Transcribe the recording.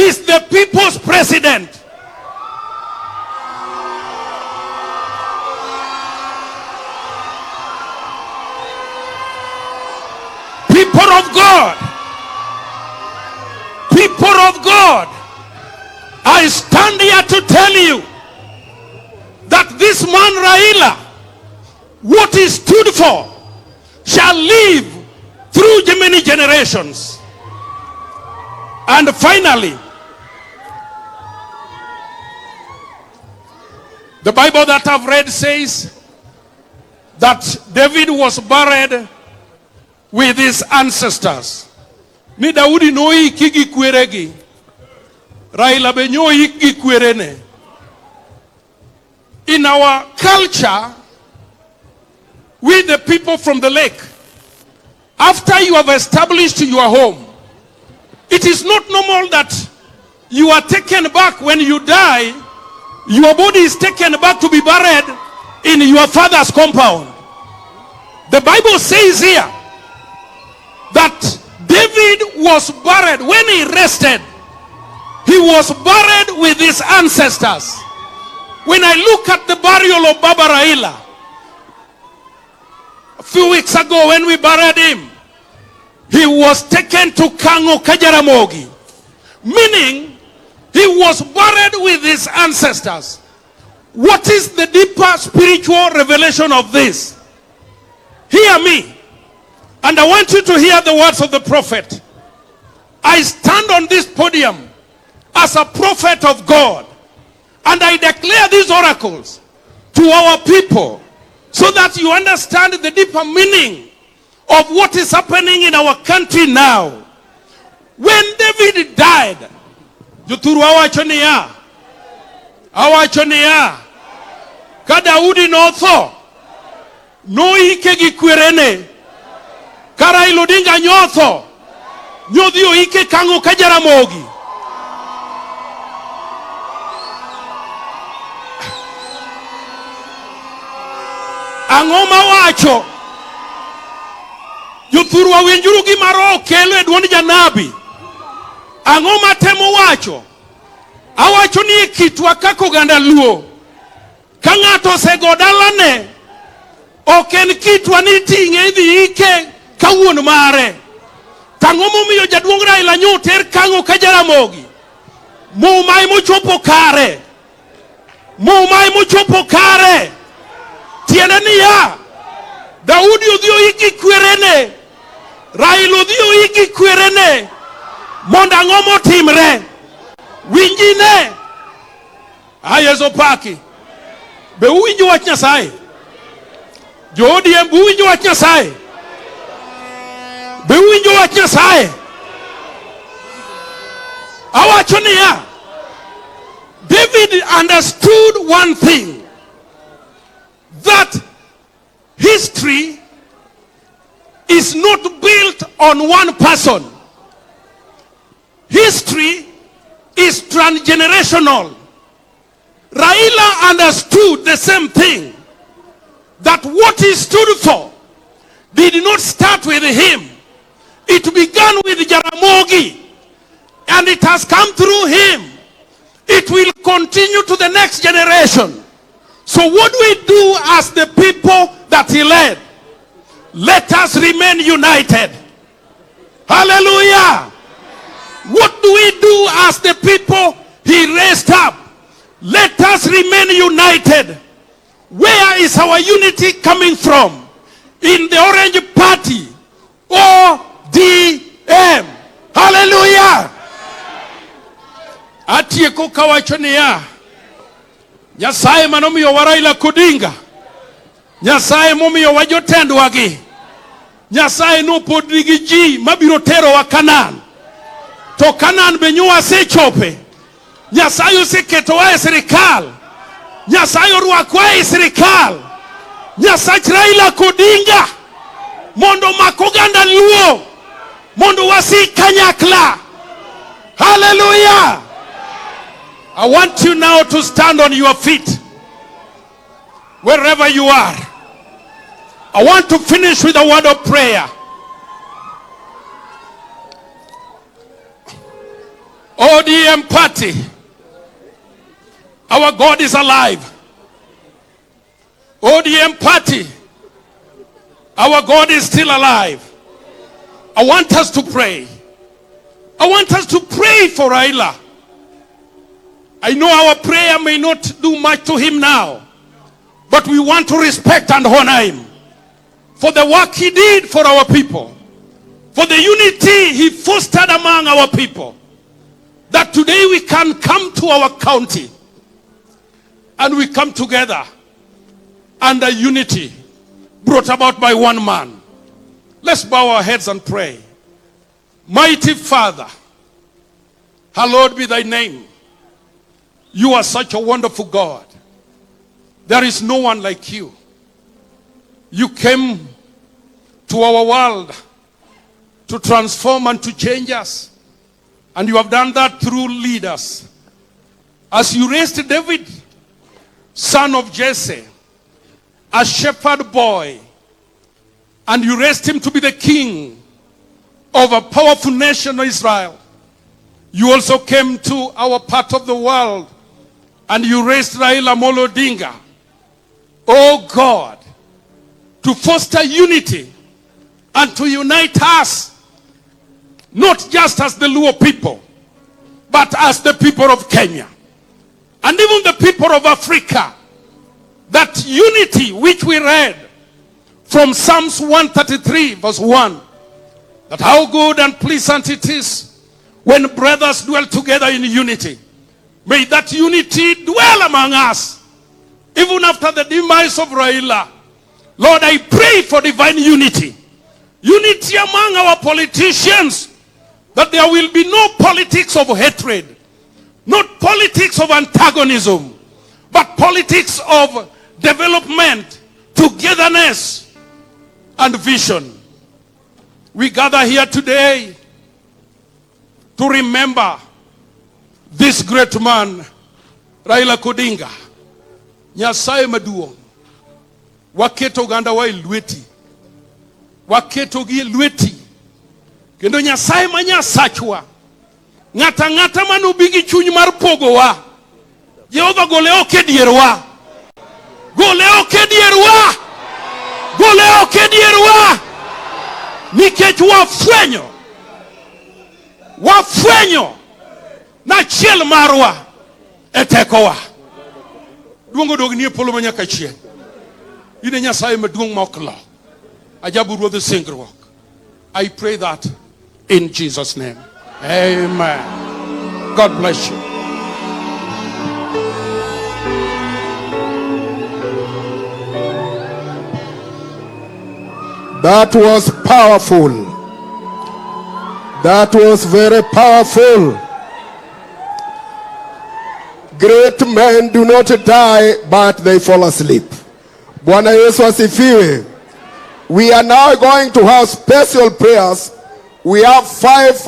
is the people's president. People of God, I stand here to tell you that this man Raila, what he stood for, shall live through many generations. And finally, the Bible that I've read says that David was buried with his ancestors. Ni Daudi no iki kweregi. Raila benyo iki kwerene. In our culture, we the people from the lake, after you have established your home, it is not normal that you are taken back when you die. Your body is taken back to be buried in your father's compound. The Bible says here that David was buried. When he rested, he was buried with his ancestors. When I look at the burial of Baba Raila, a few weeks ago when we buried him, he was taken to Kango Kajaramogi, meaning he was buried with his ancestors. What is the deeper spiritual revelation of this? Hear me, and I want you to hear the words of the prophet. I stand on this podium as a prophet of God, and I declare these oracles to our people so that you understand the deeper meaning of what is happening in our country now. When David died, Juturu awachonia Kadaudi no tho no ike gikwirene Raila Odinga nyotho nyodhio ike Kango Kajaramogi. Angoma wacho Juturu winjuru gimaro kelo e duond janabi. Angoma temo wacho awacho ni kitwa kako ganda luo kangato sego dalane oken kitwa ni tinge idhi ike kawuon mare. Tangomo miyo jaduong' Raila nyoter Kango Kajaramogi. Mumai mochopo kare. Tiene niya Daudi odhio iki kwerene, Raila odhio iki kwerene, monda ngomo timre winjine ayezo paki be uwinjo wach Nyasaye. Jodi em uwinjo wach Nyasaye. Be uwinjo wach Nyasaye. Awacho niya David understood one thing, that history is not built on one person. History is transgenerational. Raila understood the same thing, that what he stood for did not start with him. It began with Jaramogi, and it has come through him. It will continue to the next generation. So what do we do as the people that he led? Let us remain united. Hallelujah. What do we do as the people he raised up? Let us remain united. Where is our unity coming from? In the Orange Party, ODM. Hallelujah. Atieko kawachonia Nyasaye manomiyo wa Raila Odinga, Nyasaye momiyo wa jotendwagi, Nyasaye nopodnigi ji mabiro tero wa Kanan. To Kanan benyua sechope. Nyasaye oseketowa e sirikal. Nyasaye orwakwa e sirikal. Nyasaye Raila Odinga mondo makoganda luo, mondo wasi kanyakla. Hallelujah. I want you now to stand on your feet wherever you are. I want to finish with a word of prayer. ODM party, our God is alive. ODM party, our God is still alive. I want us to pray. I want us to pray for Raila. I know our prayer may not do much to him now, but we want to respect and honor him for the work he did for our people, for the unity he fostered among our people, that today we can come to our county and we come together under unity brought about by one man. Let's bow our heads and pray. Mighty Father, hallowed be thy name. You are such a wonderful God. There is no one like you. You came to our world to transform and to change us. And you have done that through leaders. As you raised David, son of Jesse, a shepherd boy, and you raised him to be the king of a powerful nation, Israel. You also came to our part of the world and you raised Raila Odinga, oh God, to foster unity and to unite us, not just as the Luo people, but as the people of Kenya and even the people of Africa. That unity which we read from Psalms 133 verse 1, that how good and pleasant it is when brothers dwell together in unity. May that unity dwell among us even after the demise of Raila. Lord, I pray for divine unity. Unity among our politicians, that there will be no politics of hatred, not politics of antagonism, but politics of development, togetherness, and vision. We gather here today to remember this great man, Raila Odinga. Nyasaye maduong, waketo ganda wa ilweti, waketo gi ilweti, kendo Nyasaye manyasachwa, ngata manubigi chuny mar pogowa, Jehova gole oke dierwa, gole oke dierwa, gole oke dierwa, nikech wafwenyo na chiel marwa etekowa. Duongo dog nie polo manyaka chien. Ine Nyasaye maduong' moklo. Ajabu ruodh singruok. I pray that in Jesus' name. Amen. God bless you. That was powerful. That was very powerful. Great men do not die, but they fall asleep. Bwana Yesu asifiwe. We are now going to have special prayers. We have 5